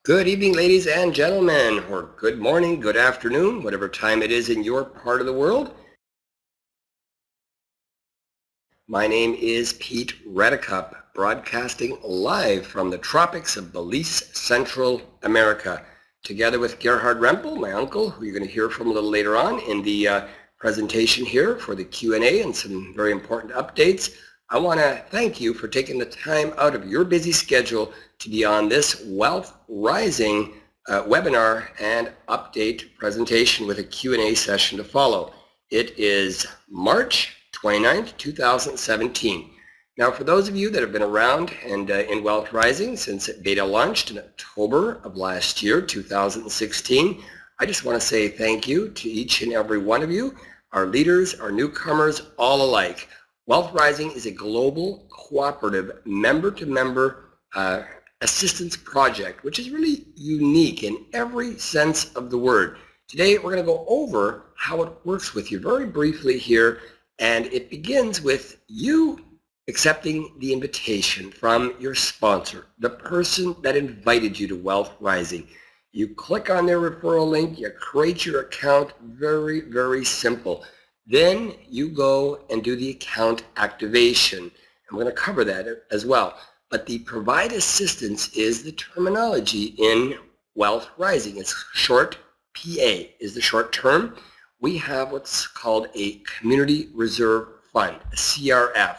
Good evening, ladies and gentlemen, or good morning, good afternoon, whatever time it is in your part of the world. My name is Pete Redicup, broadcasting live from the tropics of Belize, Central America, together with Gerhard Rempel, my uncle, who you're going to hear from a little later on in the presentation here for the Q&A and some very important updates. I want to thank you for taking the time out of your busy schedule to be on this Wealth Rising webinar and update presentation with a Q&A session to follow. It is March 29th, 2017. Now, for those of you that have been around and in Wealth Rising since it beta launched in October of last year, 2016, I just want to say thank you to each and every one of you, our leaders, our newcomers, all alike. Wealth Rising is a global, cooperative, member-to-member assistance project, which is really unique in every sense of the word. Today, we're going to go over how it works with you very briefly here, and it begins with you accepting the invitation from your sponsor, the person that invited you to Wealth Rising. You click on their referral link, you create your account, very, very simple. Then you go and do the account activation. And we're going to cover that as well. But the provide assistance is the terminology in Wealth Rising. It's short, PA is the short term. We have what's called a Community Reserve Fund, a CRF,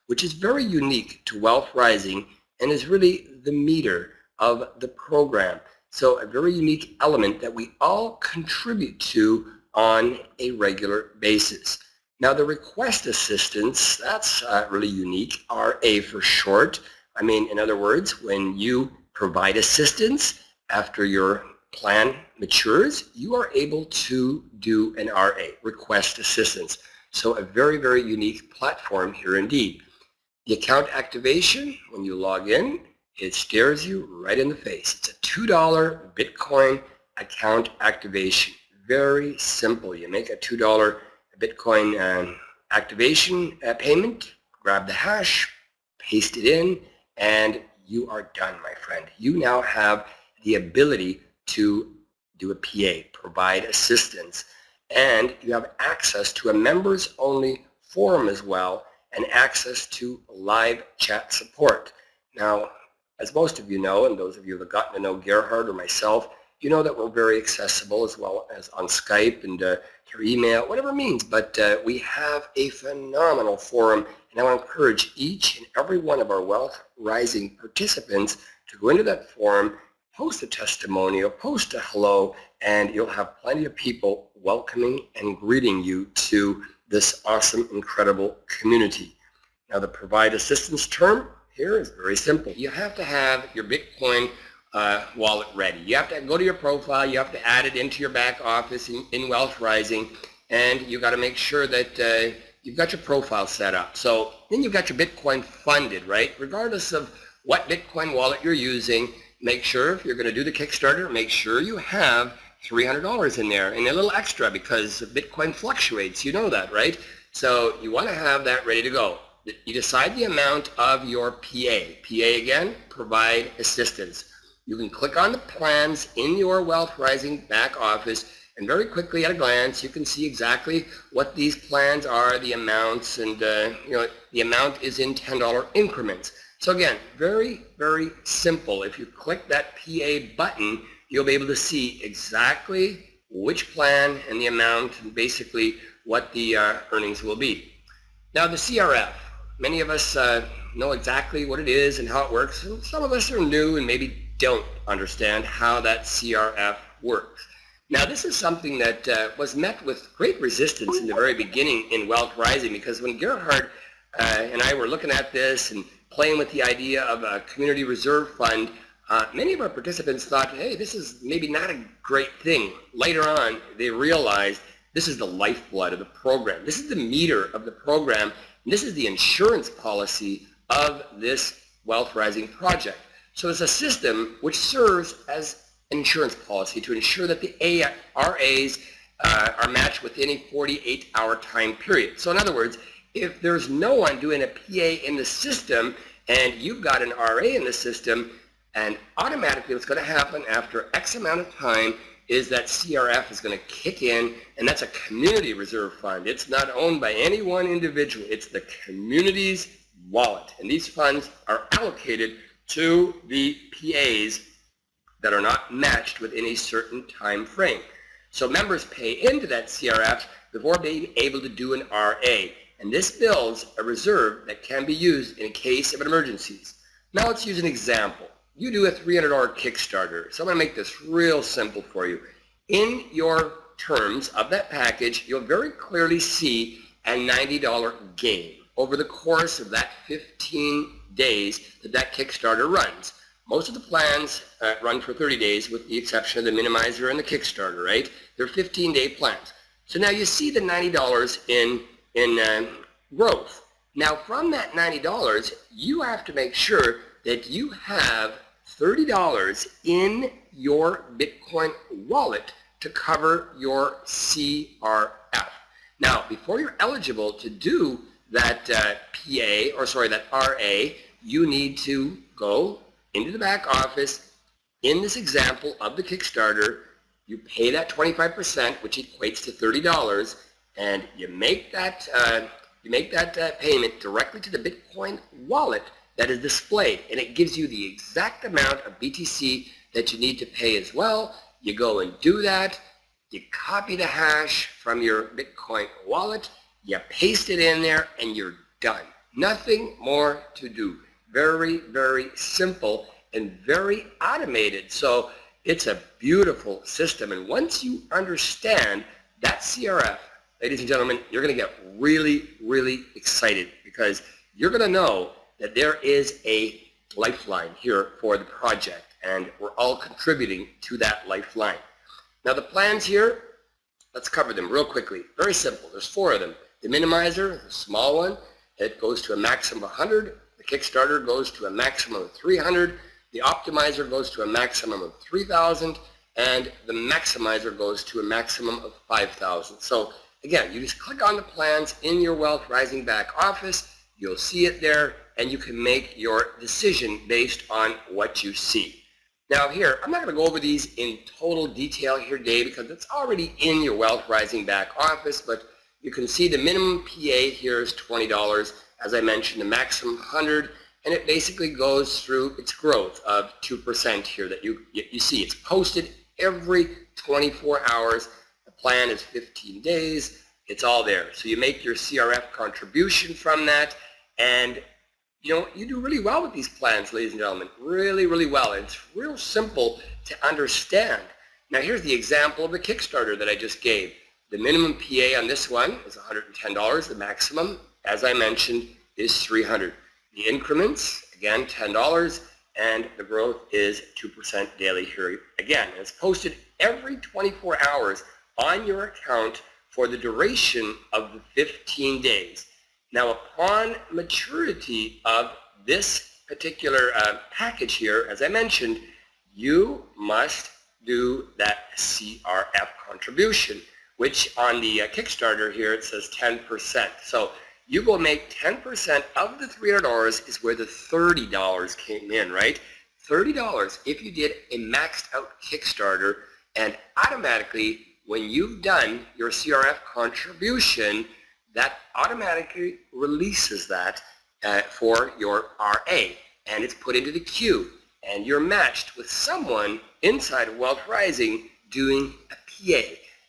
which is very unique to Wealth Rising and is really the meter of the program. So a very unique element that we all contribute to on a regular basis. Now the request assistance, that's really unique, RA for short. I mean, in other words, when you provide assistance after your plan matures, you are able to do an RA, request assistance. So a very, very unique platform here indeed. The account activation, when you log in, it stares you right in the face. It's a $2 Bitcoin account activation. Very simple. You make a $2 Bitcoin activation payment, grab the hash, paste it in, and you are done, my friend. You now have the ability to do a PA, provide assistance, and you have access to a members-only forum as well, and access to live chat support. Now, as most of you know, and those of you that have gotten to know Gerhard or myself, you know that we're very accessible as well as on Skype and through email, whatever means, but we have a phenomenal forum, and I want to encourage each and every one of our Wealth Rising participants to go into that forum, post a testimonial, post a hello, and you'll have plenty of people welcoming and greeting you to this awesome, incredible community. Now, the provide assistance term here is very simple. You have to have your Bitcoin wallet ready. You have to go to your profile, you have to add it into your back office in Wealth Rising, and you got to make sure that you've got your profile set up. So then you've got your Bitcoin funded, right? Regardless of what Bitcoin wallet you're using, make sure if you're going to do the Kickstarter, make sure you have $300 in there and a little extra because Bitcoin fluctuates. You know that, right? So you want to have that ready to go. You decide the amount of your PA. PA again, provide assistance. You can click on the plans in your Wealth Rising back office, and very quickly at a glance you can see exactly what these plans are, the amounts, and the amount is in $10 increments. So again, very, very simple. If you click that PA button, you'll be able to see exactly which plan and the amount and basically what the earnings will be. Now the CRF, many of us know exactly what it is and how it works, and some of us are new and maybe don't understand how that CRF works. Now this is something that was met with great resistance in the very beginning in Wealth Rising, because when Gerhard and I were looking at this and playing with the idea of a community reserve fund, many of our participants thought, hey, this is maybe not a great thing. Later on, they realized this is the lifeblood of the program. This is the meter of the program. And this is the insurance policy of this Wealth Rising project. So it's a system which serves as an insurance policy to ensure that the RAs are matched within a 48-hour time period. So in other words, if there's no one doing a PA in the system and you've got an RA in the system, And automatically what's going to happen after X amount of time is that CRF is going to kick in, and that's a community reserve fund. It's not owned by any one individual. It's the community's wallet. And these funds are allocated to the PAs that are not matched within a certain time frame. So members pay into that CRF before being able to do an RA. And this builds a reserve that can be used in case of emergencies. Now let's use an example. You do a $300 Kickstarter. So I'm going to make this real simple for you. In your terms of that package, you'll very clearly see a $90 gain over the course of that 15 days that Kickstarter runs. Most of the plans run for 30 days with the exception of the minimizer and the Kickstarter, right? They're 15-day plans. So now you see the $90 in growth. Now from that $90, you have to make sure that you have $30 in your Bitcoin wallet to cover your CRF. Now, before you're eligible to do that that RA, you need to go into the back office. In this example of the Kickstarter, you pay that 25%, which equates to $30, and you make that payment directly to the Bitcoin wallet that is displayed, and it gives you the exact amount of BTC that you need to pay as well. You go and do that. You copy the hash from your Bitcoin wallet, you paste it in there, and you're done. Nothing more to do. Very, very simple and very automated. So it's a beautiful system. And once you understand that CRF, ladies and gentlemen, you're going to get really, really excited because you're going to know that there is a lifeline here for the project, and we're all contributing to that lifeline. Now the plans here, let's cover them real quickly. Very simple. There's 4 of them. The minimizer, the small one, it goes to a maximum of 100. The Kickstarter goes to a maximum of 300. The optimizer goes to a maximum of 3,000. And the maximizer goes to a maximum of 5,000. So again, you just click on the plans in your Wealth Rising back office. You'll see it there, and you can make your decision based on what you see. Now here, I'm not going to go over these in total detail here today because it's already in your Wealth Rising back office, but you can see the minimum PA here is $20. As I mentioned, the maximum 100, and it basically goes through its growth of 2% here that you see. It's posted every 24 hours. The plan is 15 days. It's all there. So you make your CRF contribution from that, and you do really well with these plans, ladies and gentlemen, really, really well. And it's real simple to understand. Now here's the example of the Kickstarter that I just gave. The minimum PA on this one is $110. The maximum, as I mentioned, is $300. The increments, again, $10, and the growth is 2% daily here. Again, it's posted every 24 hours on your account for the duration of the 15 days. Now, upon maturity of this particular package here, as I mentioned, you must do that CRF contribution, which on the Kickstarter here, it says 10%. So you go make 10% of the $300 is where the $30 came in, right? $30 if you did a maxed out Kickstarter, and automatically when you've done your CRF contribution, that automatically releases that for your RA, and it's put into the queue, and you're matched with someone inside of Wealth Rising doing a PA.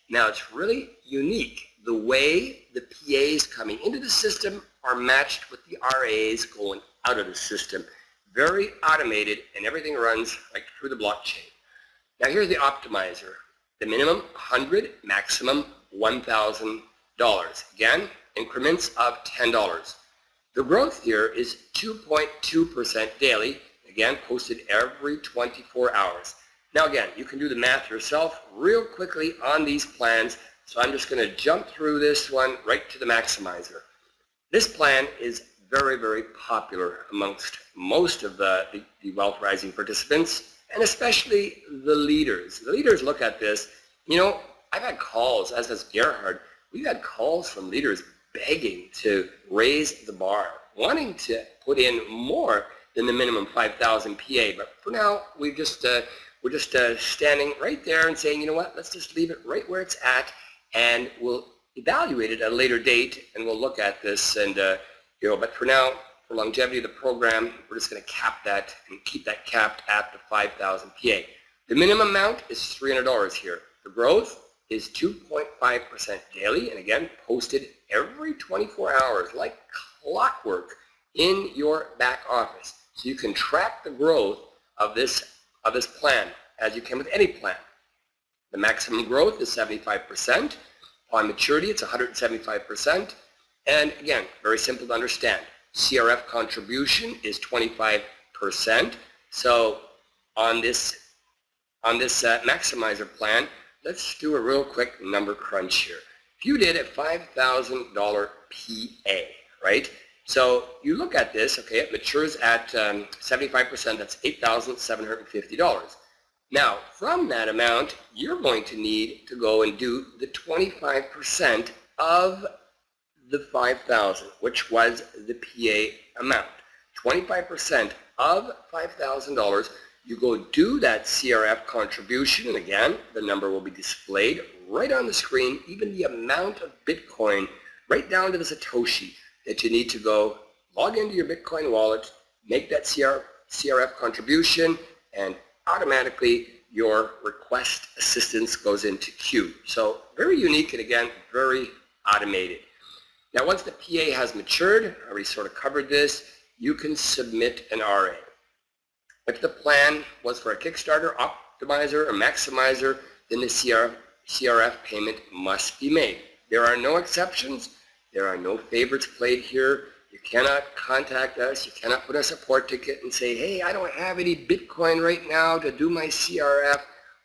Now it's really unique. The way the PAs coming into the system are matched with the RAs going out of the system. Very automated, and everything runs like through the blockchain. Now here's the optimizer. The minimum 100, maximum $1,000. Again, increments of $10. The growth here is 2.2% daily. Again, posted every 24 hours. Now again, you can do the math yourself real quickly on these plans. So I'm just going to jump through this one right to the maximizer. This plan is very, very popular amongst most of the Wealth Rising participants, and especially the leaders. The leaders look at this. I've had calls, as has Gerhard, we've had calls from leaders begging to raise the bar, wanting to put in more than the minimum 5,000 PA. But for now, we're just standing right there and saying, you know what, let's just leave it right where it's at, and we'll evaluate it at a later date, and we'll look at this. And but for now, for longevity of the program, we're just going to cap that and keep that capped at the 5,000 PA. The minimum amount is $300 here. The growth is 2.5% daily, and again, posted every 24 hours like clockwork in your back office. So you can track the growth of this plan as you can with any plan. The maximum growth is 75%. Upon maturity, it's 175%. And again, very simple to understand. CRF contribution is 25%. So on this maximizer plan, let's do a real quick number crunch here. If you did a $5,000 PA, right? So you look at this, okay, it matures at 75%, that's $8,750. Now, from that amount, you're going to need to go and do the 25% of the 5,000, which was the PA amount. 25% of $5,000, you go do that CRF contribution, and again, the number will be displayed right on the screen, even the amount of Bitcoin, right down to the Satoshi that you need to go log into your Bitcoin wallet, make that CRF contribution, and automatically your request assistance goes into queue. So very unique, and again, very automated. Now, once the PA has matured, I already sort of covered this, you can submit an RA. If the plan was for a Kickstarter, optimizer, or maximizer, then the CRF payment must be made. There are no exceptions. There are no favorites played here. You cannot contact us. You cannot put a support ticket and say, hey, I don't have any Bitcoin right now to do my CRF.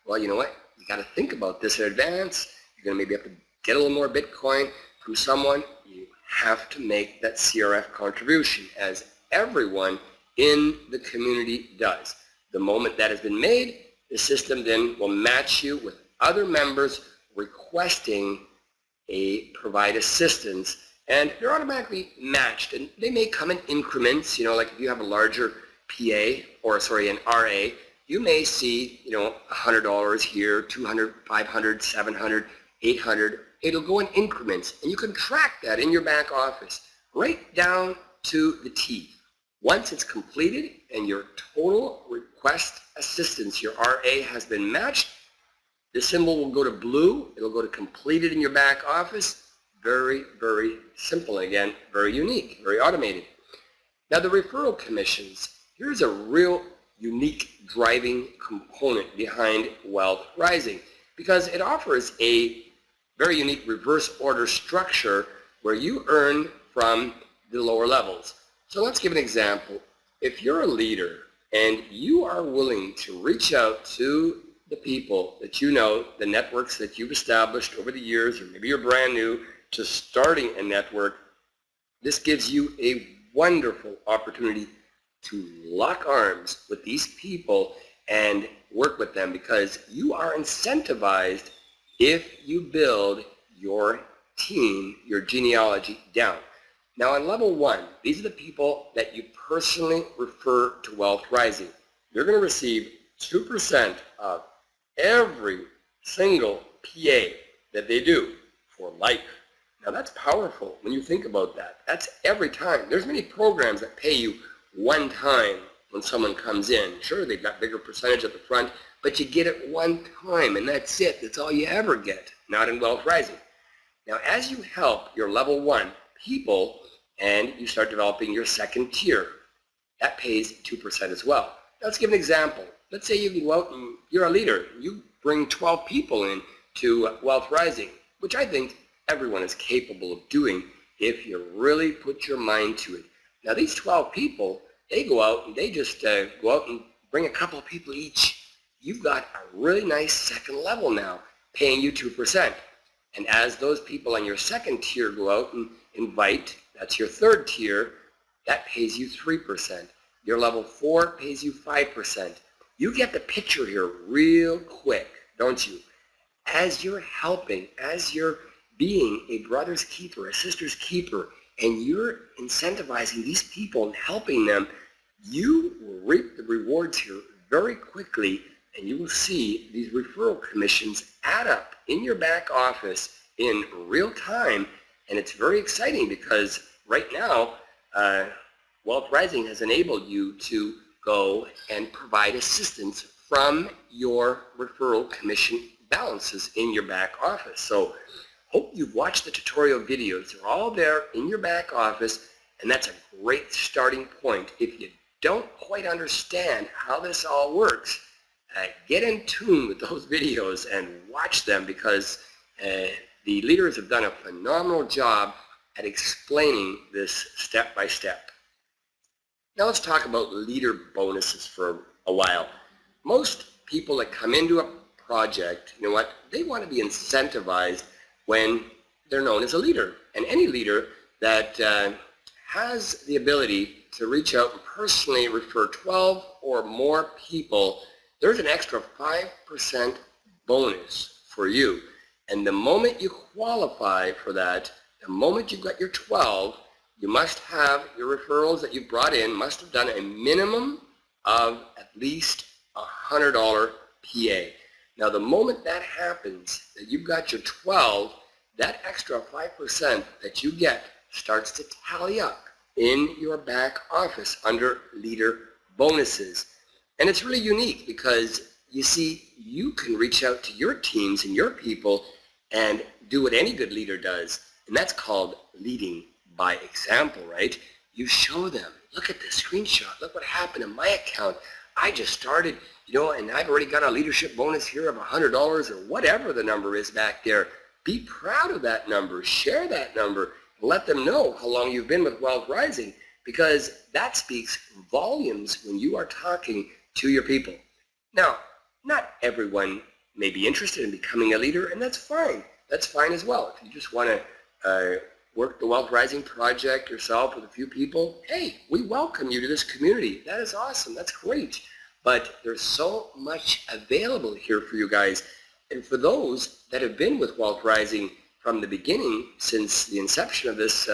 Well, you know what? You got to think about this in advance. You're going to maybe have to get a little more Bitcoin from someone. You have to make that CRF contribution, as everyone in the community does. The moment that has been made, the system then will match you with other members requesting provide assistance, and they're automatically matched, and they may come in increments. Like if you have a larger PA, or an RA, you may see, $100 here, $200, $500, $700, $800. It'll go in increments, and you can track that in your back office right down to the T. Once it's completed and your total request assistance, your RA, has been matched, the symbol will go to blue. It'll go to completed in your back office. Very, very simple. Again, very unique, very automated. Now, the referral commissions. Here's a real unique driving component behind Wealth Rising, because it offers a very unique reverse order structure where you earn from the lower levels. So let's give an example. If you're a leader and you are willing to reach out to the people that you know, the networks that you've established over the years, or maybe you're brand new to starting a network, this gives you a wonderful opportunity to lock arms with these people and work with them, because you are incentivized if you build your team, your genealogy down. Now, on level 1, these are the people that you personally refer to Wealth Rising. You're going to receive 2% of every single PA that they do for life. Now, that's powerful when you think about that. That's every time. There's many programs that pay you one time when someone comes in. Sure, they've got bigger percentage at the front, but you get it one time, and that's it. That's all you ever get. Not in Wealth Rising. Now, as you help your level 1 people and you start developing your second tier, that pays 2% as well. Now, let's give an example. Let's say you can go out and you're a leader. You bring 12 people in to Wealth Rising, which I think everyone is capable of doing if you really put your mind to it. Now, these 12 people, they go out and they just go out and bring a couple of people each. You've got a really nice second level now, paying you 2%. And as those people on your second tier go out and invite, that's your third tier, that pays you 3%. Your level 4 pays you 5%. You get the picture here real quick, don't you? As you're helping, as you're being a brother's keeper, a sister's keeper, and you're incentivizing these people and helping them, you will reap the rewards here very quickly, and you will see these referral commissions add up in your back office in real time. And it's very exciting because right now, Wealth Rising has enabled you to go and provide assistance from your referral commission balances in your back office. So hope you've watched the tutorial videos. They're all there in your back office, and that's a great starting point. If you don't quite understand how this all works, get in tune with those videos and watch them, because the leaders have done a phenomenal job at explaining this step by step. Now let's talk about leader bonuses for a while. Most people that come into a project, you know what, they want to be incentivized when they're known as a leader. And any leader that has the ability to reach out and personally refer 12 or more people, there's an extra 5% bonus for you. And the moment you qualify for that, the moment you've got your 12, you must have your referrals that you brought in must have done a minimum of at least $100 PA. Now the moment that happens, that you've got your 12, that extra 5% that you get starts to tally up in your back office under leader bonuses. And it's really unique because, you see, you can reach out to your teams and your people and do what any good leader does, and that's called leading by example, right? You show them, look at this screenshot, look what happened in my account. I just started, you know, and I've already got a leadership bonus here of $100 or whatever the number is back there. Be proud of that number, share that number, and let them know how long you've been with Wealth Rising, because that speaks volumes when you are talking to your people. Now, not everyone may be interested in becoming a leader, and that's fine. That's fine as well. If you just want to work the Wealth Rising project yourself with a few people, hey, we welcome you to this community. That is awesome. That's great. But there's so much available here for you guys. And for those that have been with Wealth Rising from the beginning, since the inception of this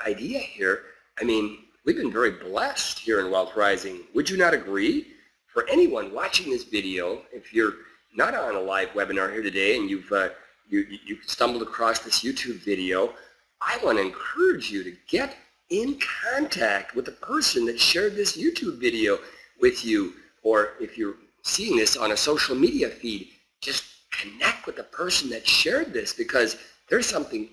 idea here, I mean, we've been very blessed here in Wealth Rising. Would you not agree? For anyone watching this video, if you're not on a live webinar here today and you've you stumbled across this YouTube video, I want to encourage you to get in contact with the person that shared this YouTube video with you. Or if you're seeing this on a social media feed, just connect with the person that shared this, because there's something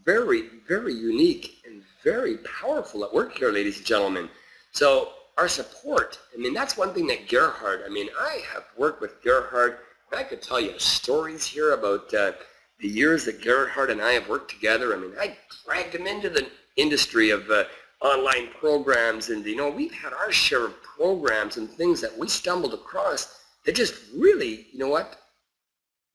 very, very unique and very powerful at work here, ladies and gentlemen. So our support, I mean, that's one thing that Gerhard, I mean, I have worked with Gerhard, and I could tell you stories here about the years that Gerhard and I have worked together. I mean, I dragged him into the industry of online programs, and, you know, we've had our share of programs and things that we stumbled across that just really, you know what,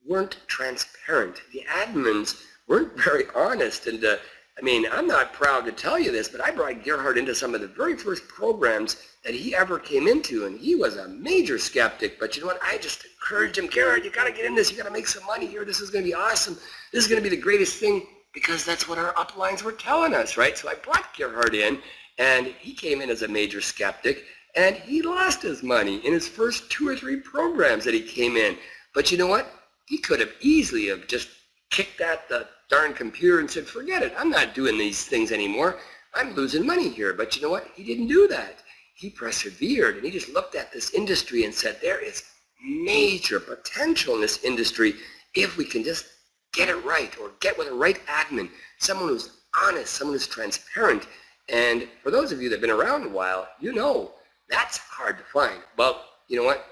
weren't transparent. The admins weren't very honest, and I mean, I'm not proud to tell you this, but I brought Gerhard into some of the very first programs that he ever came into, and he was a major skeptic. But you know what? I just encouraged him, Gerhard, you got to get in this. You got to make some money here. This is going to be awesome. This is going to be the greatest thing, because that's what our uplines were telling us, right? So I brought Gerhard in, and he came in as a major skeptic, and he lost his money in his first 2 or 3 programs that he came in. But you know what? He could have easily have just kicked at the darn computer and said, forget it, I'm not doing these things anymore. I'm losing money here. But you know what? He didn't do that. He persevered, and he just looked at this industry and said, there is major potential in this industry if we can just get it right, or get with the right admin, someone who's honest, someone who's transparent. And for those of you that have been around a while, you know that's hard to find. Well, you know what?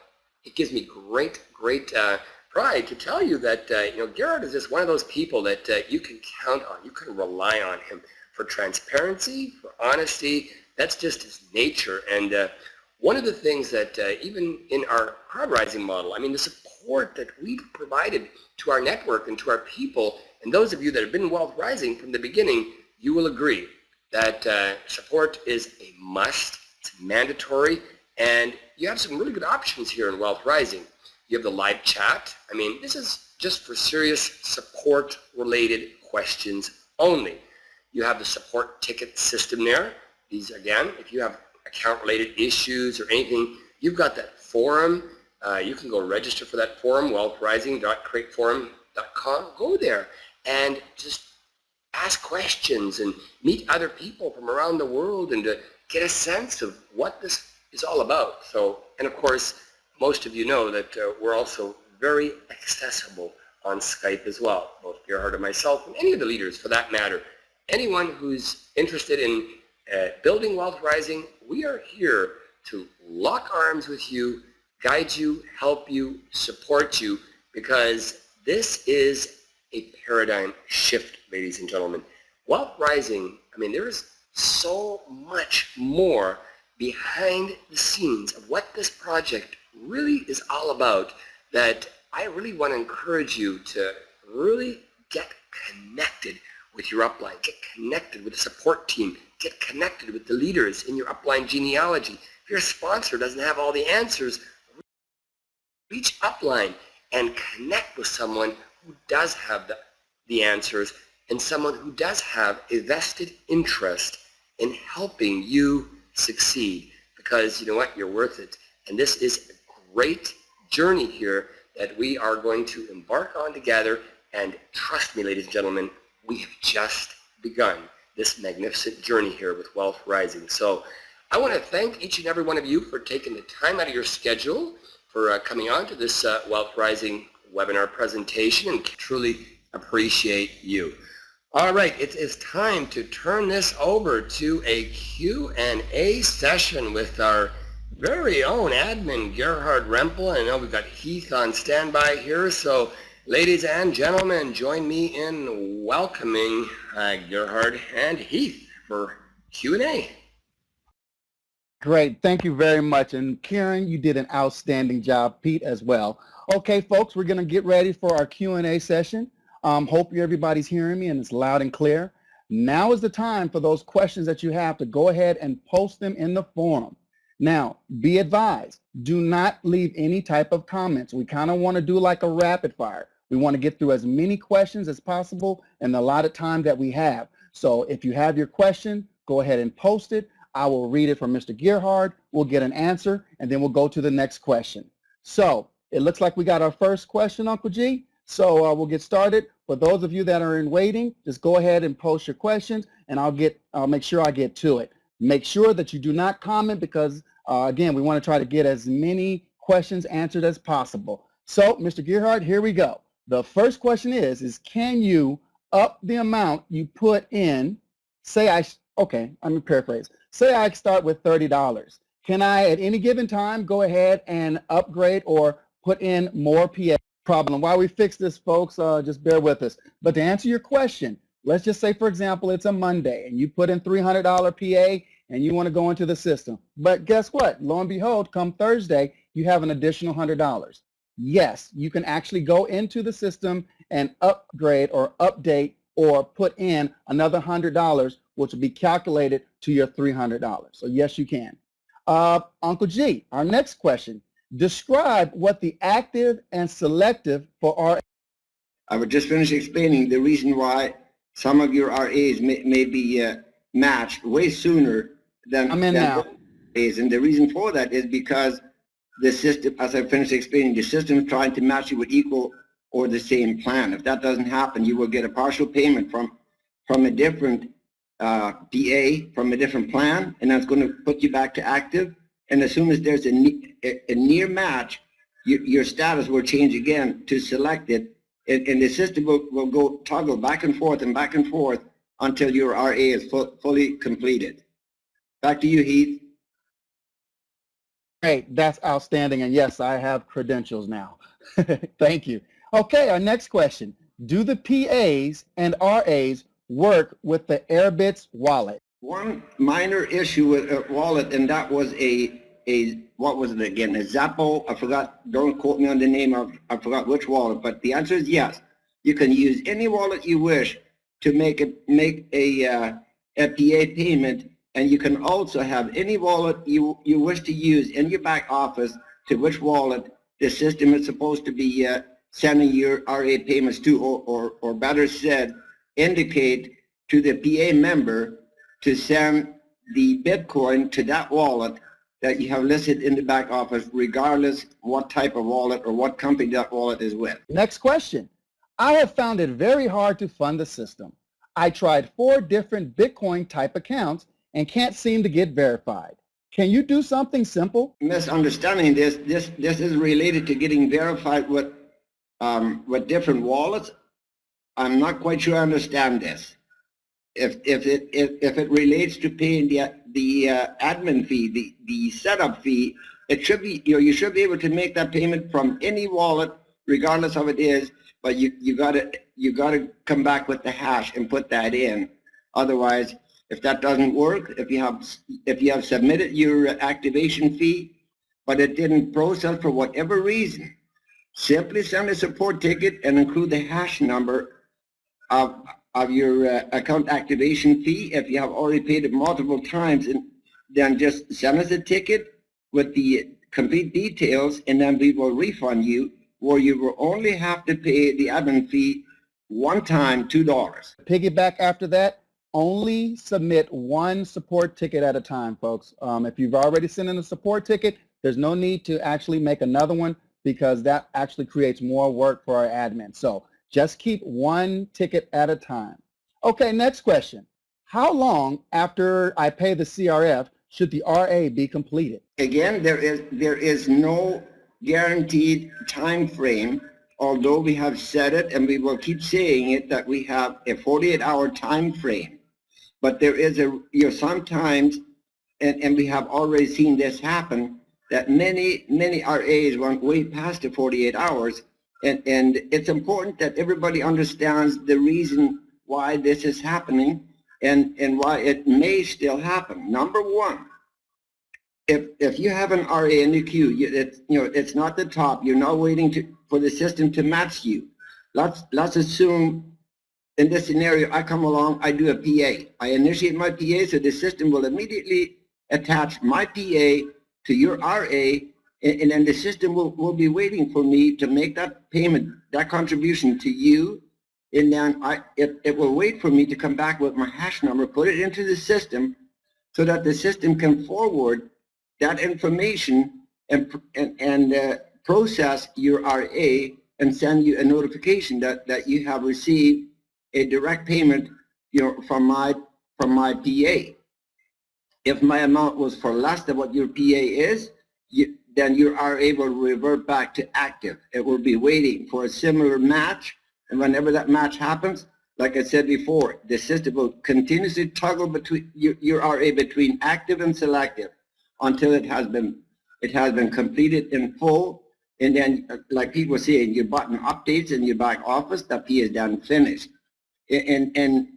It gives me great pride to tell you that you know, Gerhard is just one of those people that you can count on. You can rely on him for transparency, for honesty. That's just his nature. And one of the things that even in our crowd rising model, I mean, the support that we've provided to our network and to our people, and those of you that have been in Wealth Rising from the beginning, you will agree that support is a must. It's mandatory, and you have some really good options here in Wealth Rising. You have the live chat. I mean, this is just for serious support-related questions only. You have the support ticket system there. These, again, if you have account-related issues or anything, you've got that forum. You can go register for that forum, wealthrising.createforum.com. Go there and just ask questions and meet other people from around the world and to get a sense of what this is all about. So, and of course, most of you know that we're also very accessible on Skype as well, both Gerhard and myself, and any of the leaders for that matter. Anyone who's interested in building Wealth Rising, we are here to lock arms with you, guide you, help you, support you, because this is a paradigm shift, ladies and gentlemen. Wealth Rising, I mean, there is so much more behind the scenes of what this project really is all about that I really want to encourage you to really get connected with your upline, get connected with the support team, get connected with the leaders in your upline genealogy. If your sponsor doesn't have all the answers, reach upline and connect with someone who does have the answers and someone who does have a vested interest in helping you succeed, because you know what, you're worth it. And this is a great journey here that we are going to embark on together, and trust me, ladies and gentlemen, we have just begun this magnificent journey here with Wealth Rising. So I want to thank each and every one of you for taking the time out of your schedule for coming on to this Wealth Rising webinar presentation, and truly appreciate you. All right, it is time to turn this over to a Q&A session with our very own admin, Gerhard Rempel. I know we've got Heath on standby here, so ladies and gentlemen, join me in welcoming Gerhard and Heath for Q&A. Great, thank you very much. And Karen, you did an outstanding job. Pete as well. Okay, folks, we're going to get ready for our Q&A session. Hope everybody's hearing me and it's loud and clear. Now is the time for those questions that you have to go ahead and post them in the forum. Now, be advised, do not leave any type of comments. We kind of want to do like a rapid fire. We want to get through as many questions as possible in the allotted time that we have. So if you have your question, go ahead and post it. I will read it from Mr. Gerhard. We'll get an answer, and then we'll go to the next question. So it looks like we got our first question, Uncle G. So we'll get started. For those of you that are in waiting, just go ahead and post your questions, and I'll make sure I get to it. Make sure that you do not comment because, again, we want to try to get as many questions answered as possible. So, Mr. Gerhard, here we go. The first question is can you up the amount you put in? Okay, let me paraphrase. Say I start with $30. Can I, at any given time, go ahead and upgrade or put in more PA? Problem. While we fix this, folks, just bear with us. But to answer your question, let's just say, for example, it's a Monday and you put in $300 PA and you want to go into the system. But guess what? Lo and behold, come Thursday, you have an additional $100. Yes, you can actually go into the system and upgrade or update or put in another $100, which will be calculated to your $300. So yes, you can. Uncle G, our next question. Describe what the active and selective for RA. I would just finish explaining the reason why some of your RAs may be matched way sooner than RAs. And the reason for that is because the system, as I finished explaining, the system is trying to match you with equal or the same plan. If that doesn't happen, you will get a partial payment from a different PA, from a different plan, and that's going to put you back to active. And as soon as there's a near match, your status will change again to selected, and the system will go toggle back and forth until your RA is fully completed. Back to you, Heath. Great, that's outstanding. And yes, I have credentials now. Thank you. Okay, our next question. Do the PAs and RAs work with the Airbits wallet? One minor issue with a wallet, and that was what was it again? A Zappo, I forgot, don't quote me on the name of, I forgot which wallet, but the answer is yes. You can use any wallet you wish to make a PA payment, and you can also have any wallet you wish to use in your back office to which wallet the system is supposed to be sending your RA payments to, or better said, indicate to the PA member to send the Bitcoin to that wallet that you have listed in the back office, regardless what type of wallet or what company that wallet is with. Next question. I have found it very hard to fund the system. I tried 4 different Bitcoin type accounts and can't seem to get verified. Can you do something simple? Misunderstanding this is related to getting verified with different wallets. I'm not quite sure I understand this. If it relates to paying the admin fee, the setup fee, it should be, you should be able to make that payment from any wallet, regardless of it is. But you gotta come back with the hash and put that in. Otherwise, if that doesn't work, if you have submitted your activation fee, but it didn't process for whatever reason, simply send a support ticket and include the hash number of your account activation fee. If you have already paid it multiple times, and then just send us a ticket with the complete details, and then we will refund you, or you will only have to pay the admin fee one time, $2. Piggyback after that, only submit 1 support ticket at a time, folks. If you've already sent in a support ticket, there's no need to actually make another one, because that actually creates more work for our admin. So just keep 1 ticket at a time. Okay, next question. How long after I pay the CRF should the RA be completed? Again, there is no guaranteed time frame, although we have said it and we will keep saying it, that we have a 48-hour time frame. But there is sometimes, and we have already seen this happen, that many RAs went way past the 48 hours. And it's important that everybody understands the reason why this is happening and why it may still happen. Number one, if you have an RA in the queue, it's not the top. You're not waiting for the system to match you. Let's assume in this scenario, I come along, I do a PA. I initiate my PA, so the system will immediately attach my PA to your RA, and then the system will be waiting for me to make that payment, that contribution to you, and then it will wait for me to come back with my hash number, put it into the system, so that the system can forward that information and process your RA and send you a notification that you have received a direct payment, from my PA. If my amount was for less than what your PA is, then you are able to revert back to active. It will be waiting for a similar match, and whenever that match happens, like I said before, the system will continuously toggle between your RA between active and selective until it has been completed in full. And then, like Pete was saying, your button updates in your back office, that P is done finished. And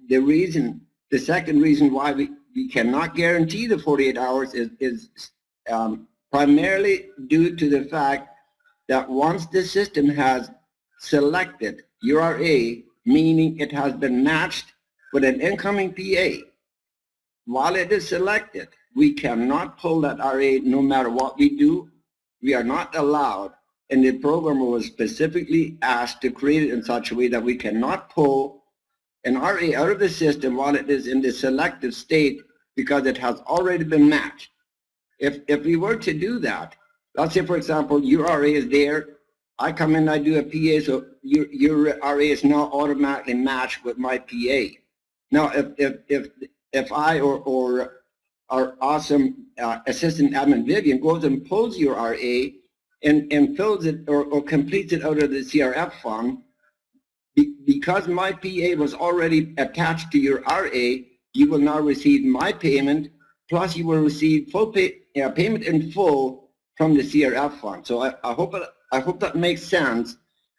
the second reason why we cannot guarantee the 48 hours is primarily due to the fact that once the system has selected your RA, meaning it has been matched with an incoming PA, while it is selected, we cannot pull that RA no matter what we do. We are not allowed, and the programmer was specifically asked to create it in such a way that we cannot pull an RA out of the system while it is in the selective state, because it has already been matched. If we were to do that, let's say, for example, your RA is there, I come in, I do a PA, so your RA is now automatically matched with my PA. Now, if I or our awesome assistant admin Vivian goes and pulls your RA and fills it or completes it out of the CRF fund, because my PA was already attached to your RA, you will now receive my payment, plus you will receive full payment in full from the CRF fund. So I hope that makes sense,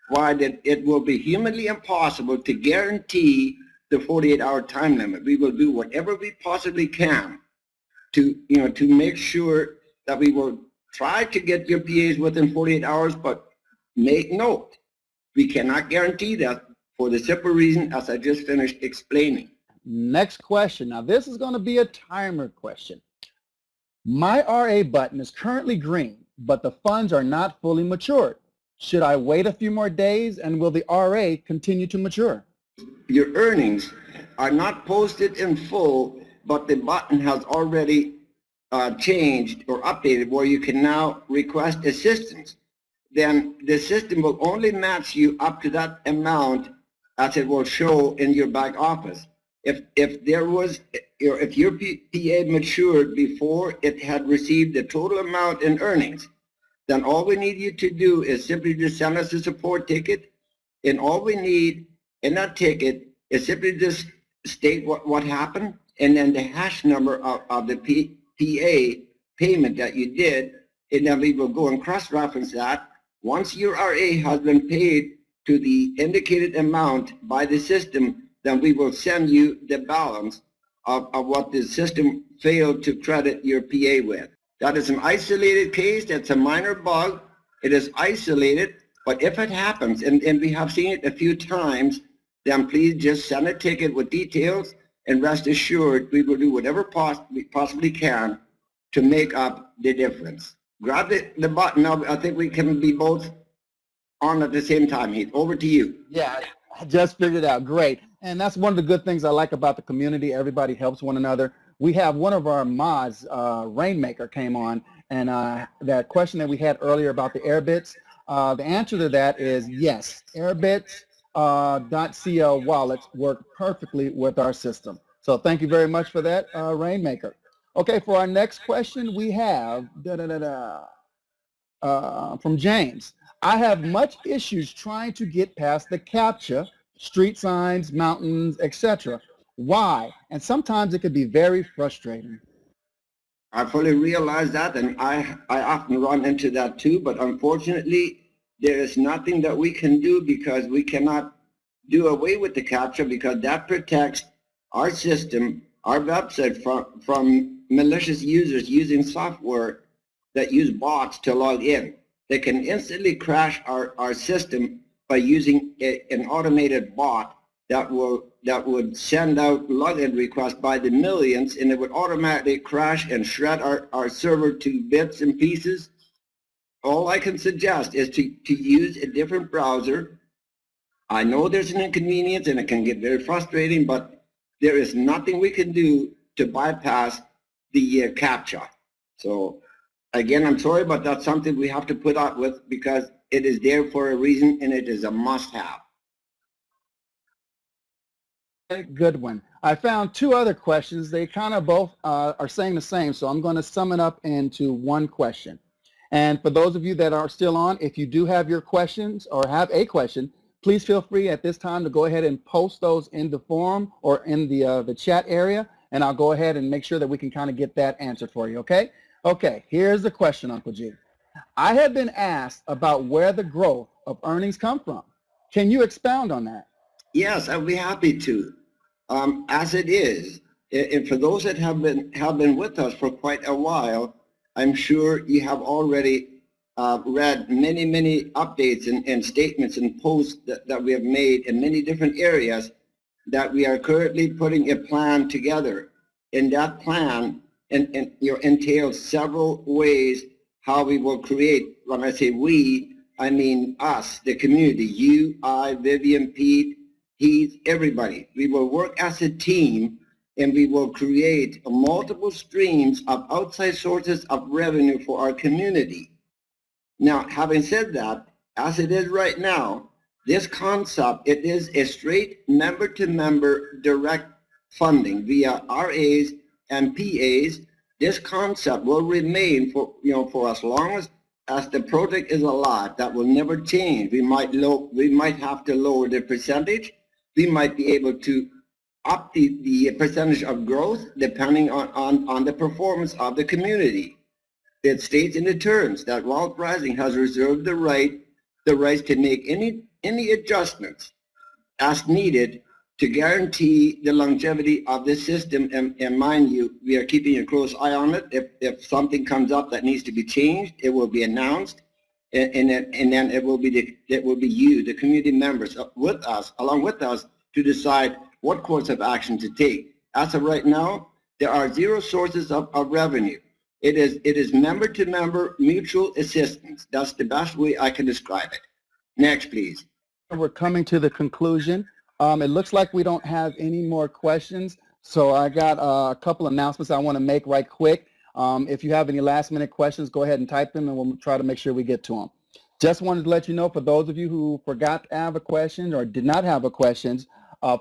why that it will be humanly impossible to guarantee the 48-hour time limit. We will do whatever we possibly can to make sure that we will try to get your PAs within 48 hours, but make note, we cannot guarantee that for the simple reason as I just finished explaining. Next question. Now this is going to be a timer question. My RA button is currently green, but the funds are not fully matured. Should I wait a few more days, and will the RA continue to mature? Your earnings are not posted in full but the button has already changed or updated where you can now request assistance, then the system will only match you up to that amount as it will show in your back office. If there was, or if your PA matured before it had received the total amount in earnings, then all we need you to do is simply just send us a support ticket, and all we need in that ticket is simply just state what happened, and then the hash number of the PA payment that you did, and then we will go and cross-reference that. Once your RA has been paid to the indicated amount by the system, then we will send you the balance of what the system failed to credit your PA with. That is an isolated case. That's a minor bug. It is isolated, but if it happens, and we have seen it a few times, then please just send a ticket with details, and rest assured we will do whatever we possibly can to make up the difference. Grab the button. I think we can be both on at the same time, Heath. Over to you. Yeah, I just figured it out. Great. And that's one of the good things I like about the community. Everybody helps one another. We have one of our mods, Rainmaker, came on, and that question that we had earlier about the Airbits, the answer to that is yes. Airbits.cl wallets work perfectly with our system. So thank you very much for that, Rainmaker. Okay, for our next question, we have from James. I have much issues trying to get past the CAPTCHA, street signs, mountains, etc. Why? And sometimes it can be very frustrating. I fully realize that, and I often run into that too, but unfortunately, there is nothing that we can do because we cannot do away with the CAPTCHA, because that protects our system, our website from malicious users using software that use bots to log in. They can instantly crash our system by using an automated bot that would send out login requests by the millions, and it would automatically crash and shred our server to bits and pieces. All I can suggest is to use a different browser. I know there's an inconvenience and it can get very frustrating, but there is nothing we can do to bypass the CAPTCHA. So again, I'm sorry, but that's something we have to put up with because it is there for a reason and it is a must-have. Good one. I found two other questions. They kind of both are saying the same, so I'm going to sum it up into one question. And for those of you that are still on, if you do have your questions or have a question, please feel free at this time to go ahead and post those in the forum or in the chat area, and I'll go ahead and make sure that we can kind of get that answered for you, okay? Okay, here's the question, Uncle G. I have been asked about where the growth of earnings come from. Can you expound on that? Yes, I'd be happy to. As it is, and for those that have been with us for quite a while, I'm sure you have already read many updates and statements and posts that we have made in many different areas that we are currently putting a plan together. And that plan entails several ways how we will create. When I say we, I mean us, the community, you, I, Vivian, Pete, Heath, everybody. We will work as a team and we will create multiple streams of outside sources of revenue for our community. Now, having said that, as it is right now, this concept, it is a straight member-to-member direct funding via RAs and PAs. This concept will remain for as long as the project is alive. That will never change. We might have to lower the percentage. We might be able to up the percentage of growth depending on the performance of the community. It states in the terms that Wealth Rising has reserved the rights to make any adjustments as needed to guarantee the longevity of this system. And mind you, we are keeping a close eye on it. If something comes up that needs to be changed, it will be announced, and then it will be you, the community members, along with us, to decide what course of action to take. As of right now, there are zero sources of revenue. It is member-to-member mutual assistance. That's the best way I can describe it. Next, please. We're coming to the conclusion. It looks like we don't have any more questions. So I got a couple announcements I want to make right quick. If you have any last minute questions, go ahead and type them and we'll try to make sure we get to them. Just wanted to let you know, for those of you who forgot to have a question or did not have a question,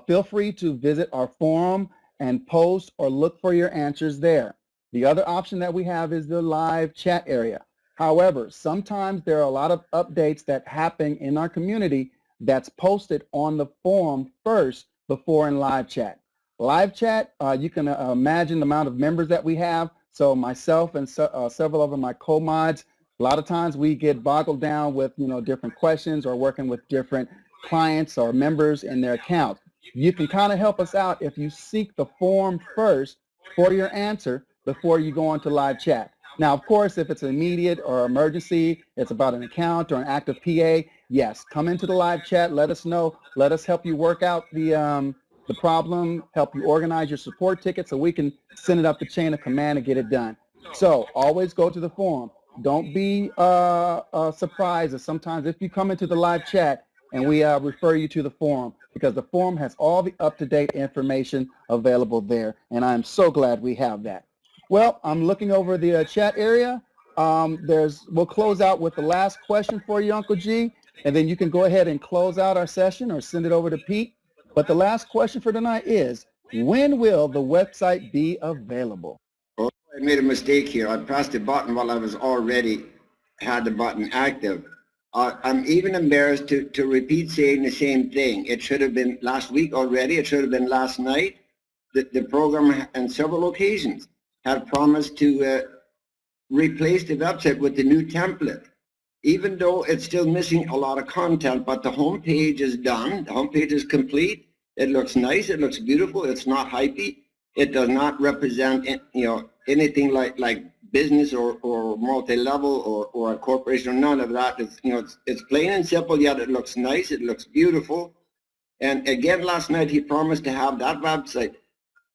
feel free to visit our forum and post or look for your answers there. The other option that we have is the live chat area. However, sometimes there are a lot of updates that happen in our community that's posted on the forum first before in live chat. Live chat, you can imagine the amount of members that we have. So myself and several of my co-mods, a lot of times we get boggled down with, different questions or working with different clients or members in their accounts. You can kind of help us out if you seek the form first for your answer before you go on to live chat. Now, of course, if it's immediate or emergency, it's about an account or an active PA, yes, come into the live chat, let us know, let us help you work out the problem, help you organize your support ticket so we can send it up the chain of command and get it done. So always go to the forum. Don't be surprised sometimes if you come into the live chat and we refer you to the forum, because the forum has all the up-to-date information available there, and I'm so glad we have that. Well, I'm looking over the chat area. We'll close out with the last question for you, Uncle G, and then you can go ahead and close out our session or send it over to Pete. But the last question for tonight is, when will the website be available? Oh, I made a mistake here. I pressed the button while I was already had the button active. I'm even embarrassed to repeat saying the same thing. It should have been last week already. It should have been last night. The program on several occasions had promised to replace the website with the new template, even though it's still missing a lot of content, but the homepage is done. The homepage is complete. It looks nice. It looks beautiful. It's not hypey. It does not represent, anything like business or multi-level or a corporation or none of that. It's plain and simple, yet it looks nice. It looks beautiful. And again, last night he promised to have that website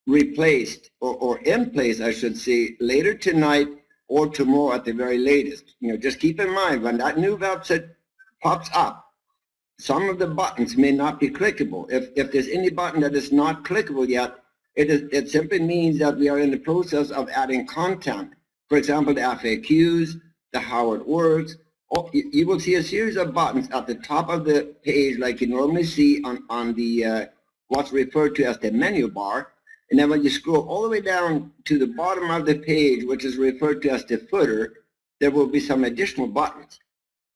replaced or in place, I should say, later tonight or tomorrow at the very latest. Just keep in mind, when that new website pops up, some of the buttons may not be clickable. If there's any button that is not clickable yet, it simply means that we are in the process of adding content. For example, the FAQs, the how it works. You will see a series of buttons at the top of the page like you normally see on the what's referred to as the menu bar. And then when you scroll all the way down to the bottom of the page, which is referred to as the footer, there will be some additional buttons.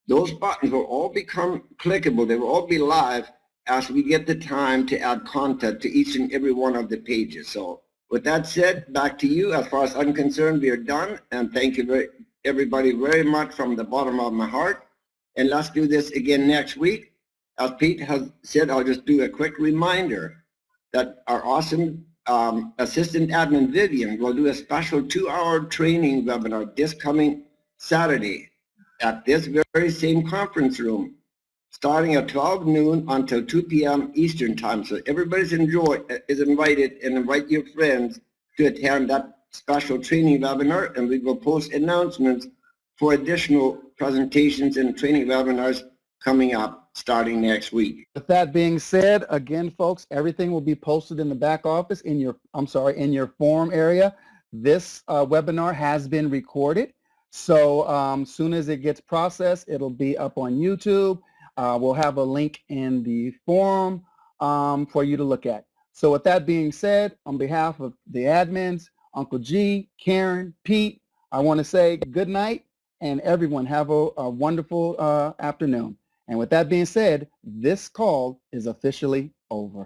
Those buttons will all become clickable. They will all be live as we get the time to add content to each and every one of the pages. So with that said, back to you. As far as I'm concerned, we are done. And thank you everybody very much from the bottom of my heart. And let's do this again next week. As Pete has said, I'll just do a quick reminder that our awesome assistant admin Vivian will do a special 2-hour training webinar this coming Saturday at this very same conference room, starting at 12 noon until 2 p.m. Eastern time. So everybody's is invited, and invite your friends to attend that special training webinar, and we will post announcements for additional presentations and training webinars coming up starting next week. With that being said, again, folks, everything will be posted in the back office in your forum area. This webinar has been recorded. So soon as it gets processed, it'll be up on YouTube. We'll have a link in the forum for you to look at. So with that being said, on behalf of the admins, Uncle G, Karen, Pete, I want to say good night, and everyone have a wonderful afternoon. And with that being said, this call is officially over.